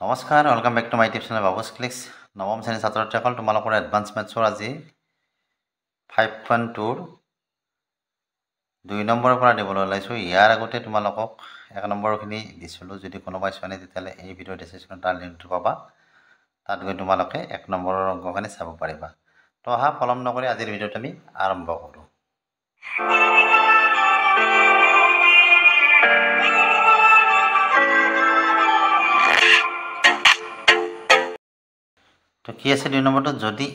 নমস্কাৰ, welcome back to my tube channel Babu's clicks. নৱম শ্ৰেণীৰ ছাত্ৰ ছাত্ৰীসকল, তোমালোকৰ এডভান্স মেথছৰ আজি 5.2 2 নম্বৰৰ পৰা দিবলৈ ওলাইছোঁ। ইয়াৰ আগতে তোমালোকক 1 নম্বৰখিনি দিছিলোঁ। যদি কোনোবাই চোৱা নাই তেতিয়াহ'লে এই ভিডিঅ' ডেছক্ৰিপশ্যনত তাৰ লিংকটো পাবা, তাত গৈ তোমালোকে 1 নম্বৰৰ অংকখিনি চাব পাৰিবা। তো অহা পলম নকৰি আজিৰ ভিডিঅ'টো আমি আৰম্ভ কৰোঁ। তো কি আছে 2 নম্বৰটো, যদি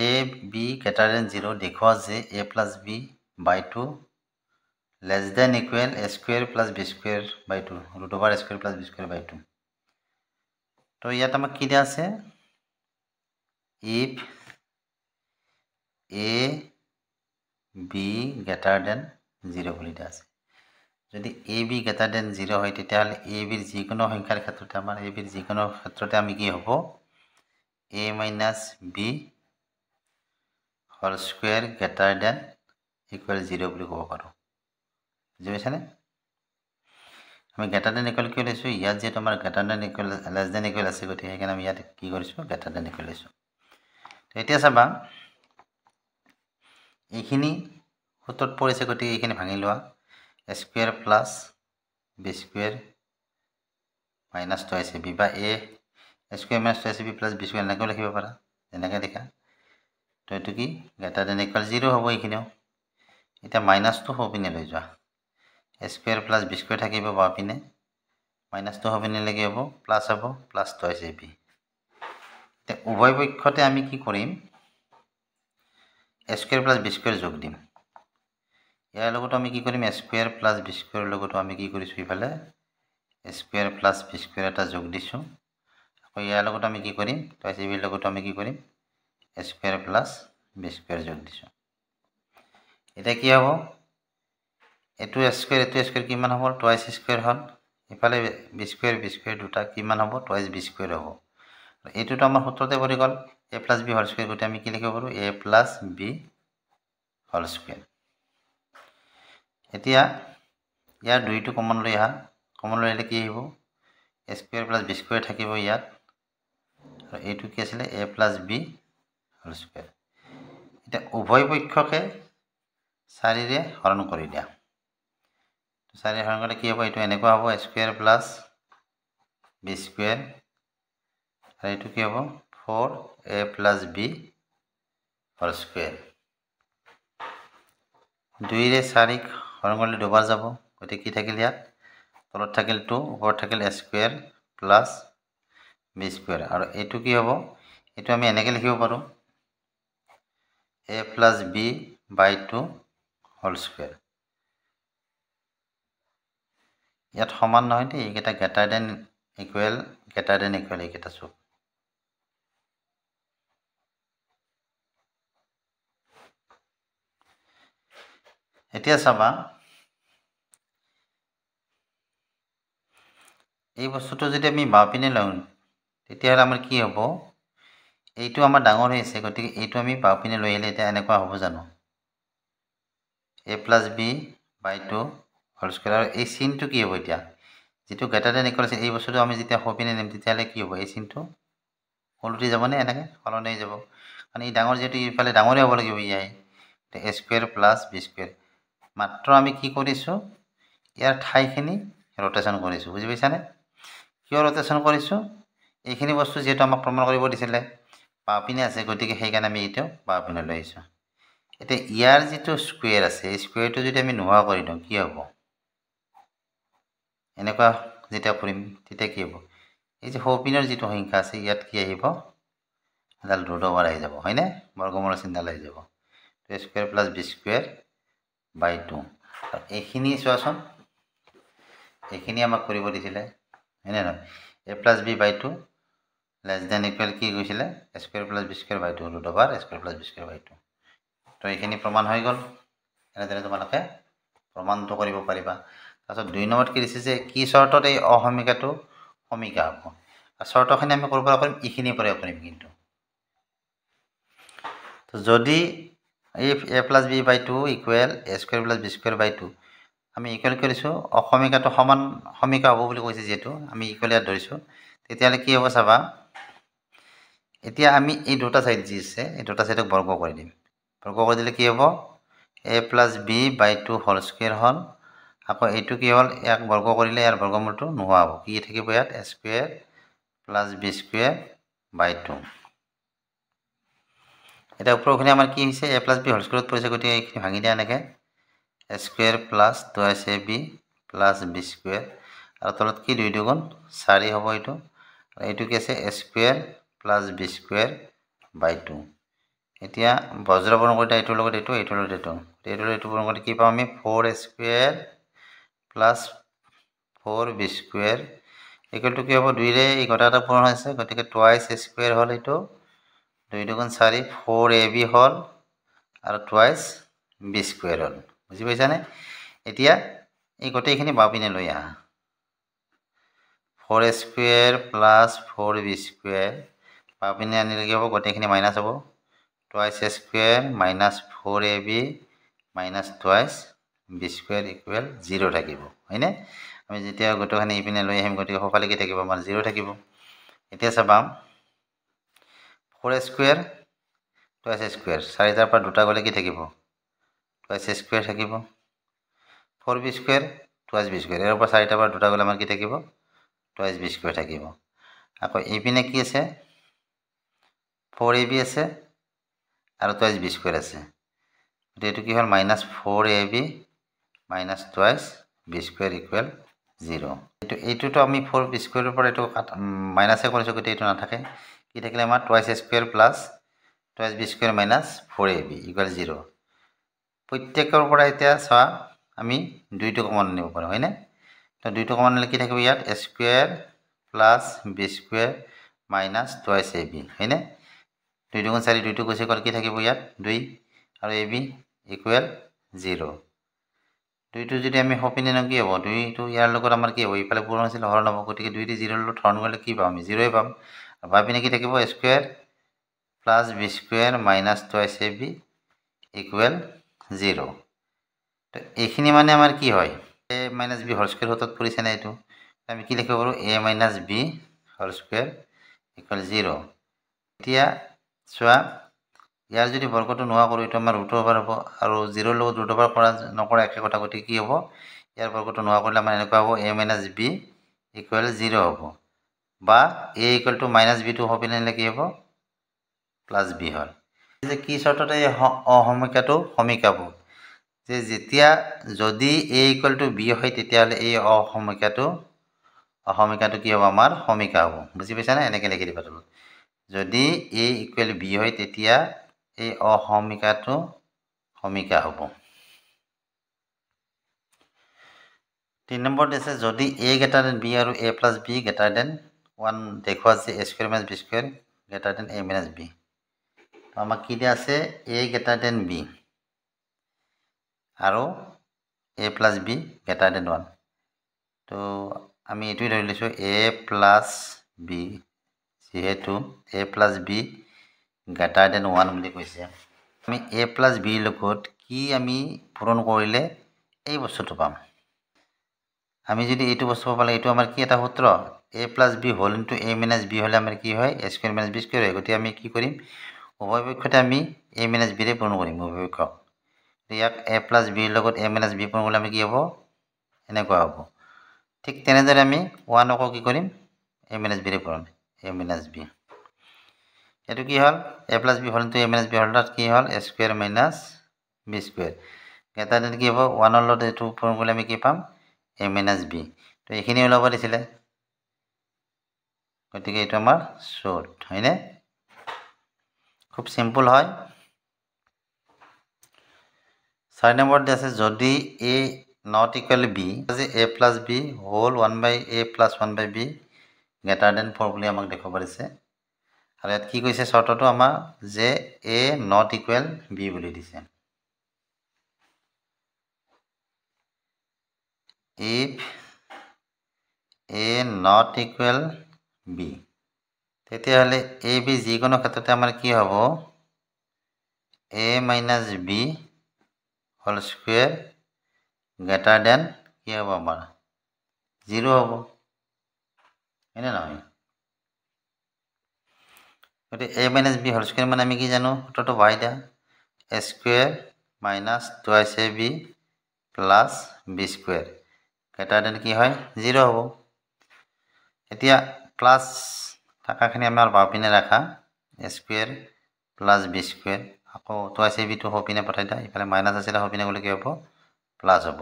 a b greater than 0 দেখুৱা যে a plus b by 2 less than equal a square plus b square by 2 root over a square plus b square by 2। তো ইয়াত আমাক কি দিয়া আছে, if a b greater than 0 বুলি দিয়া আছে। যদি a b greater than 0 হয় তেতিয়াহ'লে a b ৰ যিকোনো সংখ্যাৰ ক্ষেত্ৰতে আমাৰ a b ৰ যিকোনো ক্ষেত্ৰতে আমি কি হ'ব, a minus b whole square greater than equal 0 বুলি ক'ব পাৰোঁ। বুজি পাইছানে? আমি greater than equal কি লৈছোঁ, ইয়াত যিহেতু আমাৰ greater than equal less than equal আছে, গতিকে সেইকাৰণে আমি ইয়াত কি কৰিছোঁ, greater than equal লৈছোঁ। তো এতিয়া চাবা, এইখিনি সূত্ৰত পৰিছে, গতিকে এইখিনি ভাঙি লোৱা। a square plus b square minus 2ab বা a square minus 2ab plus b square এনেকৈ লিখিব পাৰা, যেনেকৈ লিখা। তো এইটো কি greater than equal 0 হ'ব এইখিনিও। এতিয়া মাইনাছটো সপিনে লৈ যোৱা, a square plus b square থাকিব বাওঁপিনে, মাইনাছটো সপিনে লাগি হ'ব প্লাছ হ'ব, প্লাছ 2ab। এতিয়া উভয় পক্ষতে আমি কি কৰিম, a square plus b square যোগ দিম। ইয়াৰ লগতো আমি কি কৰিম, a square plus b square লগতো আমি কি কৰিছোঁ, ইফালে a square plus b square এটা যোগ দিছোঁ। আকৌ ইয়াৰ লগত আমি কি কৰিম, 2ab লগতো আমি কি কৰিম, a square plus b square যোগ দিছোঁ। এতিয়া কি হ'ব, এইটো স্কুৱেৰ কিমান হ'ব, 2a স্কুৱেৰ হ'ল। ইফালে b স্কুৱেৰ দুটা কিমান হ'ব, 2a b স্কুৱেৰ হ'ব। এইটোতো আমাৰ সূত্ৰতে পৰি গ'ল, a plus b whole square, গতিকে আমি কি লিখিব পাৰোঁ, a plus b whole square. এতিয়া ইয়াৰ 2টো কমন লৈ আহা, কমন লৈ আহিলে কি আহিব, a square plus b square থাকিব ইয়াত, আৰু এইটো কি আছিলে, a plus b whole square. এতিয়া উভয় পক্ষকে 4ৰে হৰণ কৰি দিয়া। 4ৰে হৰণ কৰিলে কি হ'ব, এইটো এনেকুৱা হ'ব, a square plus b square, আৰু এইটো কি হ'ব, 4a plus b whole square. 2ৰে 4ক হৰণ কৰিলে দুবাৰ যাব, গতিকে কি থাকিল ইয়াত, তলত থাকিল 2, ওপৰত থাকিল a square plus b square. আৰু এইটো কি হ'ব, এইটো আমি এনেকৈ লিখিব পাৰোঁ, a plus b by 2 whole square. ইয়াত সমান নহয় দেই, এইকেইটা গ্ৰেটাৰ দেন ইকুৱেল এইকেইটা চব। এতিয়া চাবা, এই বস্তুটো যদি আমি বাওঁপিনে লওঁ তেতিয়াহ'লে আমাৰ কি হ'ব, এইটো আমাৰ ডাঙৰ হৈ আছে, গতিকে এইটো আমি বাওঁপিনে লৈ আহিলে এতিয়া এনেকুৱা হ'ব জানো, a plus b by 2 whole square. আৰু এই চিনটো কি হ'ব, এতিয়া যিটো গ্ৰেটাৰ দেন ইকুৱেল আছে, এই বস্তুটো আমি যেতিয়া সপিনে নিম তেতিয়াহ'লে কি হ'ব, এই চিনটো ওলটি যাবনে, এনেকৈ সলনি হৈ যাব, কাৰণ এই ডাঙৰ যিহেতু ইফালে ডাঙৰেই হ'ব লাগিব, a square plus b square. মাত্ৰ আমি কি কৰিছোঁ, ইয়াৰ ঠাইখিনি ৰ'টেশ্যন কৰিছোঁ। বুজি পাইছানে? কিয় ৰ'টেশ্যন কৰিছোঁ, এইখিনি বস্তু যিহেতু আমাক প্ৰমাণ কৰিব দিছিলে বাওঁপিনে আছে, গতিকে সেইকাৰণে আমি এইটো বাওঁপিনে লৈ আহিছোঁ। এতিয়া ইয়াৰ যিটো স্কুৱেৰ আছে, এই স্কুৱেৰটো যদি আমি নোহোৱা কৰি দিওঁ কি হ'ব, এনেকুৱা যেতিয়া কৰিম তেতিয়া কি হ'ব, এই যে সৌপিনৰ যিটো সংখ্যা আছে ইয়াত কি আহিব, এডাল ৰুট অভাৰ আহি যাব, হয়নে, বৰ্গমূলৰ চিনডাল আহি যাব, a square plus b square by 2। এইখিনি চোৱাচোন, এইখিনি আমাক কৰিব দিছিলে, হয়নে নহয়, a plus b by 2 less than equal কি কৈছিলে, a square plus b square by 2 root over a square plus b square by 2। তো এইখিনি প্ৰমাণ হৈ গ'ল, এনেদৰে তোমালোকে প্ৰমাণটো কৰিব পাৰিবা। তাৰপিছত 2 নম্বৰত কি দিছে, যে কি চৰ্তত এই অসমীকাটো সমীকা হ'ব, আৰু চৰ্তখিনি আমি ক'ৰ পৰা কৰিম, এইখিনিৰ পৰাই কৰিম। কিন্তু তো যদি এই a plus b by 2 equal a square plus b square by 2 আমি ইকুৱেল কৰিছোঁ, অসমীকাটো সমান সমীকা হ'ব বুলি কৈছে, যিহেতু আমি ইকুৱেল ইয়াত ধৰিছোঁ, তেতিয়াহ'লে কি হ'ব চাবা এতিয়া আমি এই দুটা সাইড যি আছে এই দুটা সাইডক বৰ্গ কৰি দিম বৰ্গ কৰি দিলে কি হ'ব a + b/2 হোল স্কয়াৰ হ'ল আকৌ এইটো কি হ'ল এক বৰ্গ কৰিলে ইয়াৰ বৰ্গমূলটো নোহোৱা হ'ব কি থাকিব ইয়াত a² + b²/2 এটা উপৰখিনি আমাৰ কি হৈছে a + b হোল স্কয়াৰত পৰিছে গতিকে এইখিনি ভাঙি দিয়া এনেকৈ a² + 2ab + b² আৰু তলত কি 2 2 গুণ 4 হ'ব এইটো আৰু এইটো কি আছে a² + b²/2 এতিয়া বজ্ৰবৰ্ণ কৰিলে এইটোৰ লগত এইটোৰ লগত এইটো পূৰণ কৰি কি পাম আমি 4a² + 4b² = কি হ'ব 2 ৰে এই ঘটা পূৰণ হৈছে গতিকে টুৱাইছ a² হ'ল এইটো 2 2 গুণ 4 4ab হ'ল আৰু টুৱাইছ b² হ'ল বুজি পাইছানে এতিয়া এই গোটেইখিনি বাওপিনে লৈ আহা 4a² + 4b² বাওপিনে আনিলে কি হ'ব গোটেইখিনি মাইনাছ হ'ব twice a² - 4ab - twice b² = 0 থাকিব হয়নে আমি যেতিয়া গোটেইখিনি ইপিনে লৈ আহিম গতিকে সোঁফালে কি থাকিব আমাৰ 0 থাকিব এতিয়া চাবা 4a² টুৱাইছ a² 4টাৰ পৰা 2টা গ'লে কি থাকিব টুৱাইছ a² থাকিব 4b² টুৱাইছ b² ইয়াৰ পৰা 4টাৰ পৰা 2টা গ'লে আমাৰ কি থাকিব টুৱাইছ b² থাকিব আকৌ এইপিনে কি আছে 4ab আছে আৰু টুৱাইছ b² আছে গতিকে এইটো কি হ'ল -4ab - টুৱাইছ b² = 0 এইটোতো আমি 4b² পৰা এইটো মাইনাছে কৰিছোঁ গতিকে এইটো নাথাকে কি থাকিলে আমাৰ twice a² + twice b² - 4ab = 0 প্ৰত্যেকৰ পৰা এতিয়া চোৱা আমি 2টো কমন আনিব পাৰোঁ হয়নে তো 2টো কমন আনিলে কি থাকিব ইয়াত a² + b² - টুৱাইছ ab হয়নে 2 2 গুণ 4 2টো গুচি গ'ল কি থাকিব ইয়াত 2 আৰু ab = 0 2টো যদি আমি সপিনে ন কি হ'ব 2টো ইয়াৰ লগত আমাৰ কি হ'ব ইফালে পূৰণ হৈছিল হৰণ হ'ব গতিকে 2 দি 0 লগত হৰণ কৰিলে কি পাম আমি 0ই পাম আৰু বাওপিনে কি থাকিব a² + b² - টুৱাইছ ab = 0 তো এইখিনি মানে আমাৰ কি হয় a - b হোল স্কয়াৰ সূত্ৰত পৰিছে না এইটো আমি কি লিখিব পাৰোঁ a - b হোল স্কয়াৰ = 0 এতিয়া চোৱা ইয়াৰ যদি বৰ্গটো নোহোৱা কৰোঁ এইটো আমাৰ √ওভাৰ হ'ব আৰু 0ৰ লগত √ওভাৰ কৰা নকৰা একে কথা গতিকে কি হ'ব ইয়াৰ বৰ্গটো নোহোৱা কৰিলে আমাৰ এনেকুৱা হ'ব a - b = 0 হ'ব বা a = -b টো সপিনে আনিলে কি হ'ব +b হ'ল যে কি চৰ্তত এই অসমীকাটো সমীকাব যে যেতিয়া যদি a = b হয় তেতিয়াহ'লে এই অসমীকাটো কি হ'ব আমাৰ সমীকা হ'ব বুজি পাইছানে এনেকৈ লিখি দিবা তলত যদি a = b হয় তেতিয়া এই অসমীকাটো সমীকা হ'ব 3 নম্বৰ দিছে যদি a > b আৰু a + b > 1 দেখুৱা যে a² - b² > a - b আমাক কি দিয়া আছে a > b আৰু a + b > 1 তো আমি এইটোৱে ধৰি লৈছোঁ a + b যিহেতু a + b > 1 বুলি কৈছে আমি a + b লগত কি আমি পূৰণ কৰিলে এই বস্তুটো পাম আমি যদি এইটো বস্তু পালে এইটো আমাৰ কি এটা সূত্ৰ a + b whole into a - b হ'লে আমাৰ কি হয় a² - b² হয় গতিকে আমি কি কৰিম উভয় পক্ষতে আমি a - b ৰে পূৰণ কৰিম উভয় পক্ষক ইয়াক a + b লগত a - b পূৰণ কৰিলে আমি কি হ'ব এনেকুৱা হ'ব ঠিক তেনেদৰে আমি 1ক কি কৰিম a - b ৰে পূৰণ a - b এইটো কি হ'ল a + b whole into a - b হ'ল তাত কি হ'ল a² - b² কি হ'ব 1ৰ লগত এইটো পূৰণ কৰিলে আমি কি পাম a - b তো এইখিনি ওলাব দিছিলে গতিকে এইটো আমাৰ শ্বৰ্ট হয়নে খুব সিম্পল হয় 4 নম্বৰত আছে যদি a ≠ b যে a + b whole 1/a + 1/b > 4 বুলি আমাক দেখুৱাব দিছে আৰু ইয়াত কি কৈছে চৰ্তটো আমাৰ যে a ≠ b বুলি দিছে if a ≠ b তেতিয়াহ'লে a b যিকোনো ক্ষেত্ৰতে আমাৰ কি হ'ব a - b হোল স্কয়াৰ > কি হ'ব আমাৰ 0 হ'ব হয়নে নহয় গতিকে a minus b whole square মানে আমি কি জানো সূত্ৰটো y দিয়া a square minus 2ab plus b square greater than কি হয় 0 হ'ব এতিয়া প্লাস থাকাখিনি আমাৰ বাওপিনে ৰাখা a square plus b square আকৌ 2ab টো হপিনে পঠাই দিয়া ইফালে মাইনাস আছে হপিনে গলে কি হ'ব প্লাস হ'ব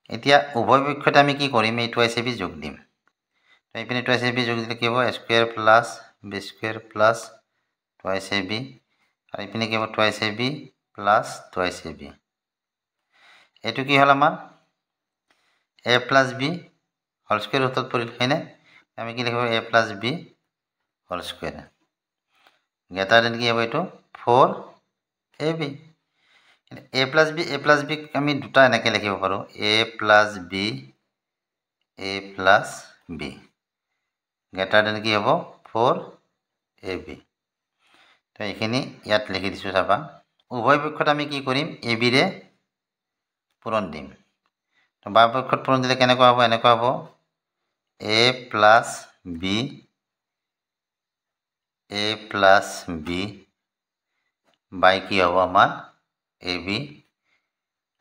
এতিয়া উভয় পক্ষতে আমি কি কৰিম এই 2ab যোগ দিম তো ইপিনে 2ab যোগ দিলে কি হ'ব a square plus b square plus 2ab আৰু ইপিনে কি হ'ব 2ab plus 2ab এটো কি হল আমাৰ a plus b whole square উত্তৰ পৰিল হয়নে আমি কি লিখিব a plus b whole square greater than কি হ'ব এটো 4ab a plus b আমি দুটা এনেকে লিখিব পাৰো a plus b greater than কি হ'ব 4ab তো এইখিনি ইয়াত লিখি দিছো চাবা উভয় পক্ষত আমি কি কৰিম ab ৰে পূৰণ দিম তো বাম পক্ষত পূৰণ দিলে কেনেকুৱা হ'ব এনেকুৱা হ'ব a plus b by কি হ'ব আমাৰ ab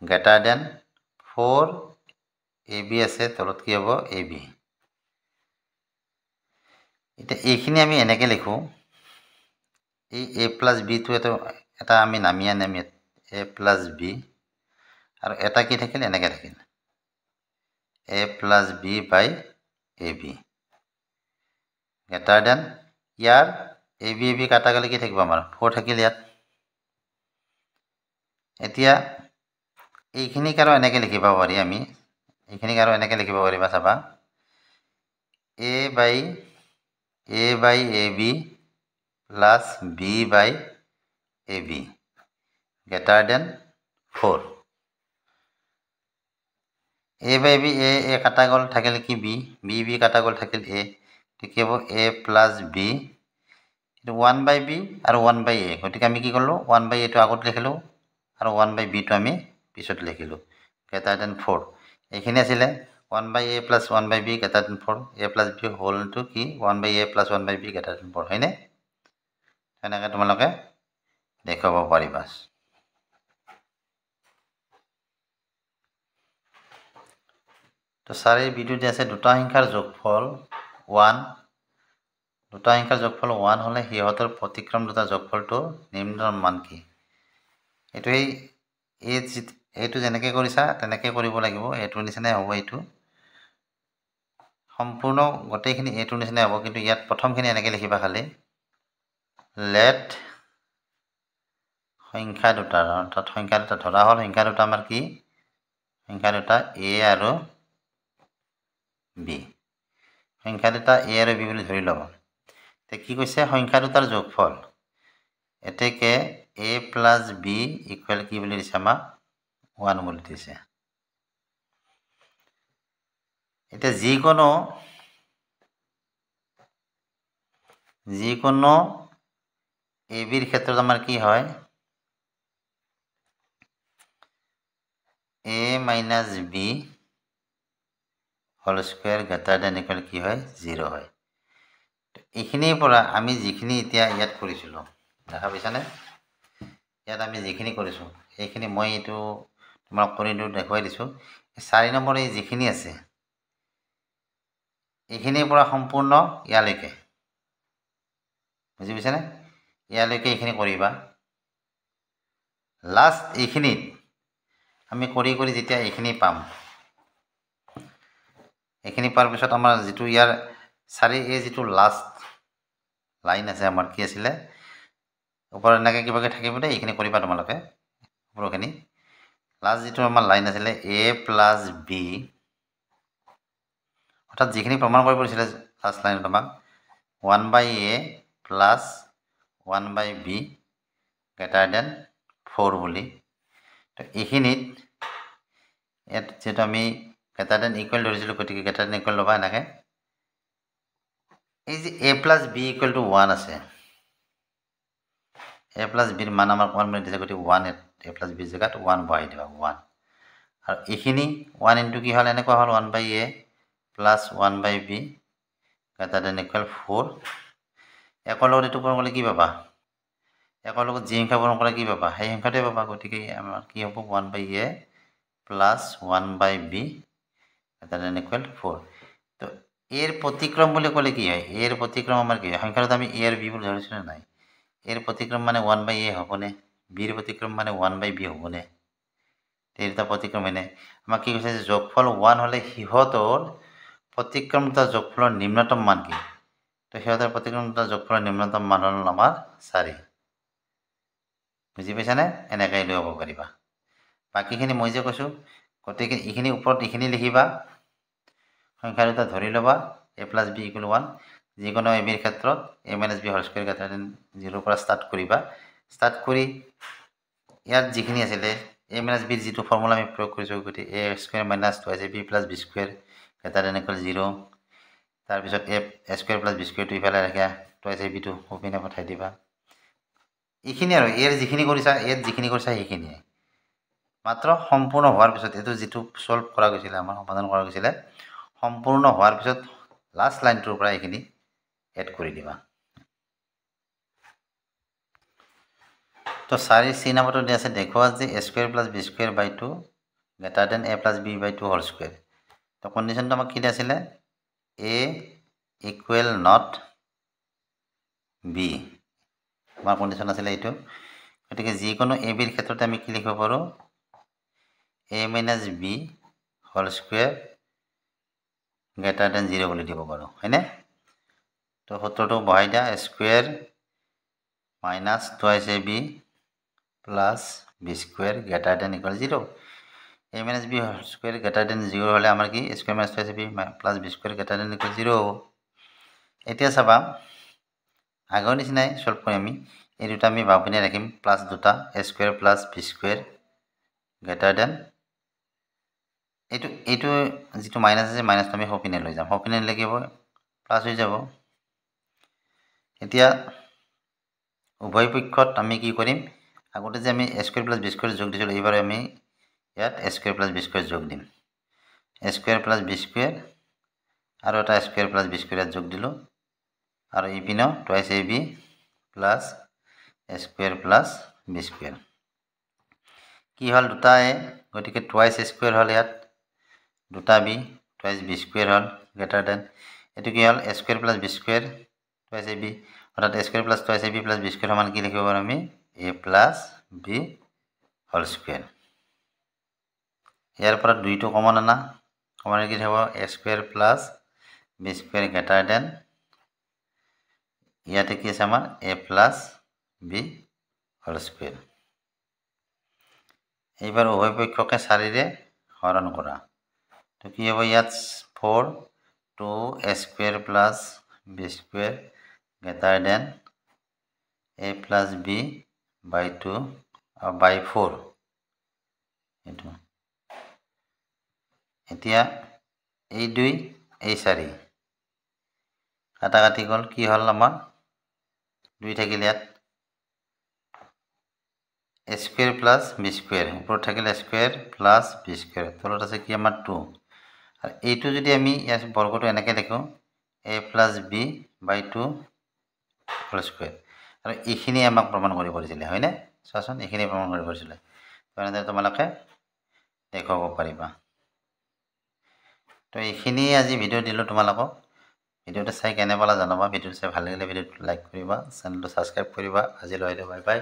greater than 4ab আছে তলত কি হ'ব ab এটা এইখিনি আমি এনেকে লিখো এই a plus b টো এটা আমি নামি আনিম a plus b আৰু এটা কি থাকিল এনেকে থাকিল a plus b by ab greater than year ab কাটা গলে কি থাকিব আমাৰ 4 থাকিল ইয়াত এতিয়া এইখিনিক আৰু এনেকে লিখিব পাৰি আমি এইখিনিক আৰু এনেকে লিখিব পাৰিবা চাবা a by ab plus b by ab greater than 4 a by b a কাটা গল থাকিল কি b কাটা গল থাকিল a কি হ'ব a plus b 1 by b আৰু 1 by a গতিকে আমি কি কৰলো 1 by a টো আগত লিখিলো আৰু 1 by b টো আমি পিছত লিখিলো greater than 4 এইখিনি আছিল 1 by a plus 1 by b greater than 4 a plus b whole to কি 1 by a plus 1 by b greater than 4 হয়নে এনেকৈ তোমালোকে দেখাব পাৰিবা তো সাৰেৰ ভিডিওতে আছে দুটা সংখ্যাৰ যোগফল 1 দুটা সংখ্যাৰ যোগফল 1 হলে হিহতৰ প্ৰতিক্ৰম দুটা যোগফলটো নিম্ন মান কি এইটো যেনেকৈ কৰিছা তেনেকৈ কৰিব লাগিব এইটো নিচিনাই হ'ব এইটো সম্পূৰ্ণ গোটেইখিনি এইটো নিচিনাই হ'ব কিন্তু ইয়াত প্ৰথমখিনি এনেকৈ লিখিবা খালি let সংখ্যা দুটা অৰ্থাৎ সংখ্যা দুটা ধৰা হ'ল সংখ্যা দুটা আমাৰ কি সংখ্যা দুটা a আৰু b সংখ্যা দুটা a আৰু b বুলি ধৰি লব তে কি কৈছে সংখ্যা দুটাৰ যোগফল এতেকে a plus b ইকুৱেল কি বুলি দিছে আমাক 1 বুলি দিছে এটা যিকোনো a b ৰ ক্ষেত্ৰত আমাৰ কি হয় a minus b whole square greater than equal কি হয় 0 হয় এইখিনিৰ পৰা আমি যিখিনি এতিয়া ইয়াত কৰিছিলো দেখা পাইছানে ইয়াত আমি যিখিনি কৰিছো এইখিনি মই এটো তোমাক কৰি দেখুৱাই দিছো 4 নম্বৰ এই যিখিনি আছে এইখিনিৰ পৰা সম্পূৰ্ণ ইয়ালৈকে বুজি পাইছানে ইয়ালৈকে এইখিনি কৰিবা লাষ্ট এইখিনিত আমি কৰি যেতিয়া এইখিনি পাম এইখিনি পাৰ পিছত আমাৰ যেটো ইয়াৰ 4 এ যেটো লাষ্ট লাইন আছে আমাৰ কি আছিল ওপৰ এনেকৈ কিবাকে থাকিব দে এইখিনি কৰিবা তোমালোকে ওপৰখিনি লাষ্ট যেটো আমাৰ লাইন আছিল a plus b অৰ্থাৎ যিখিনি প্ৰমাণ কৰিব দিছিল লাষ্ট লাইন তোমাক 1 by a plus 1 by b greater than 4 বুলি তো এইখিনিত এত যেটো আমি greater than equal ধৰিছিলো গতিকে greater than equal লবা এনেকৈ এই যে a plus b equal to 1 আছে a plus b ৰ মান আমাৰ 1 বুলি দিছে গতিকে 1 a plus b জায়গাত 1 বহাই দিবা 1 আৰু এইখিনি 1 ইনটু কি হল এনেকুৱা হল 1 by a plus 1 by b greater than equal 4 1 লগত এটো পূৰণ কৰিলে কি পাবা 1 লগত যি সংখ্যা পূৰণ কৰিলে কি পাবা সেই সংখ্যাটোৱে পাবা গতিকে আমাৰ কি হ'ব 1/a plus 1/b greater than equal 4 তো এর প্রতিক্রম বলে কলে কি হয় এর প্রতিক্রম আমার কি সংখ্যাটা আমি a আর b বলে ধরেছিল নাই এর প্রতিক্রম মানে 1/a হবনে b এর প্রতিক্রম মানে 1/b হবনে এটা প্রতিক্রম এনে আমাক কি কৈছে যে যোগফল 1 হলে হিহতৰ প্ৰতিক্ৰমতা যোগফলৰ নিম্নতম মান কি তো হিহতৰ প্ৰতিক্ৰমতা যোগফলৰ নিম্নতম মান হল আমাৰ 4 বুজি পাইছানে এনেকৈ লব পাৰিবা বাকিখিনি মই যে কৈছো গতিকে ইখিনি ওপৰত ইখিনি লিখিবা সংখ্যা দুটা ধৰি লবা a + b = 1 যিকোনো a b ৰ ক্ষেত্ৰত a - b whole square greater than 0 পৰা স্টাৰ্ট কৰিবা স্টাৰ্ট কৰি ইয়াত যিখিনি আছিল a - b ৰ যিটো ফৰ্মুলা আমি প্ৰয়োগ কৰিছো গতি a² - 2ab + b² greater than equal 0 তাৰ পিছত a² + b² টো ইফালে ৰাখা 2ab টো ওপিনে পঠাই দিবা ইখিনি আৰু এৰ যিখিনি কৰিছা এত যিখিনি কৰিছা সেইখিনি মাত্ৰ সম্পূৰ্ণ হোৱাৰ পিছত এটো যেটো সলভ কৰা গৈছিল আমাৰ সমাধান কৰা গৈছিল সম্পূৰ্ণ হোৱাৰ পিছত লাস্ট লাইনটোৰ পৰা এইখিনি এড কৰি দিবা তো 4 সি নাম্বাৰটো দি আছে দেখুৱা যে a² + b²/2 greater than a + b/2 whole square তো কন্ডিশনটো আমাক কি আছিল a equal not b আমাৰ কন্ডিশন আছিল এইটো গতিকে যিকোনো a b ৰ ক্ষেত্ৰত আমি কি লিখিব পাৰো a - b whole square greater than 0 বুলি দিব পাৰো হয়নে তো সূত্ৰটো বহাই দিয়া square minus 2ab plus b² greater than equal 0 a minus b square greater than 0 হলে আমাৰ কি square minus 2ab plus b² greater than equal 0 হ'ব এতিয়া চাবা আগৰ নিচিনাই সলভ কৰি আমি এই দুটা আমি বাওপিনে ৰাখিম প্লাস দুটা a² plus b² greater than এইটো যেটো মাইনাস আছে মাইনাস আমি হপিনে লৈ যাম হপিনে লাগিব প্লাস হৈ যাব এতিয়া উভয় পক্ষত আমি কি কৰিম আগতে যে আমি a² + b² যোগ দিছিল এইবাৰ আমি ইয়াত a² + b² যোগ দিম a² + b² আৰু এটা a² + b² যোগ দিলো আৰু ইপিনে 2ab plus a² plus b² কি হল দুটা a গতিকে 2a² হল ইয়াত দুটা b 2b² হল greater than এটো কি হল a² plus b² 2ab অর্থাৎ a² plus 2ab plus b² সমান কি লিখিব পাৰো আমি a plus b whole square ইয়াৰ পৰা দুইটো কমন আনা কমন কি হ'ব a² plus b² greater than ইয়াতে কি আছে আমাৰ a plus b whole square এইবাৰ উভয় পক্ষকে 4 ৰে হৰণ কৰা তো কি হ'ব ইয়াত 4 2a² plus b² greater than a plus b/2 by 4 এটো এতিয়া এই 2 এই 4 কাটাকাটি গল কি হল আমাৰ 2 থাকিল ইয়াত a² plus b² উপৰ থাকিলে a² plus b² তলত আছে কি আমাৰ 2 আৰ এইটো যদি আমি ইয়াত বৰ্গটো এনেকে লিখো a plus b/2 whole square আৰু এইখিনি আমাক প্ৰমাণ কৰিব পৰিছিল হয়নে চাচোন এইখিনি প্ৰমাণ কৰিব পৰিছিল মানে তোমালোকে দেখাব পাৰিবা তো এইখিনি আজি ভিডিও দিলো তোমালোকক ভিডিওটো চাই কেনে পালা জানাবা ভিডিওটো চাই ভাল লাগিলে ভিডিওটো লাইক কৰিবা চেনেলটো সাবস্ক্ৰাইব কৰিবা আজিলৈ বাই বাই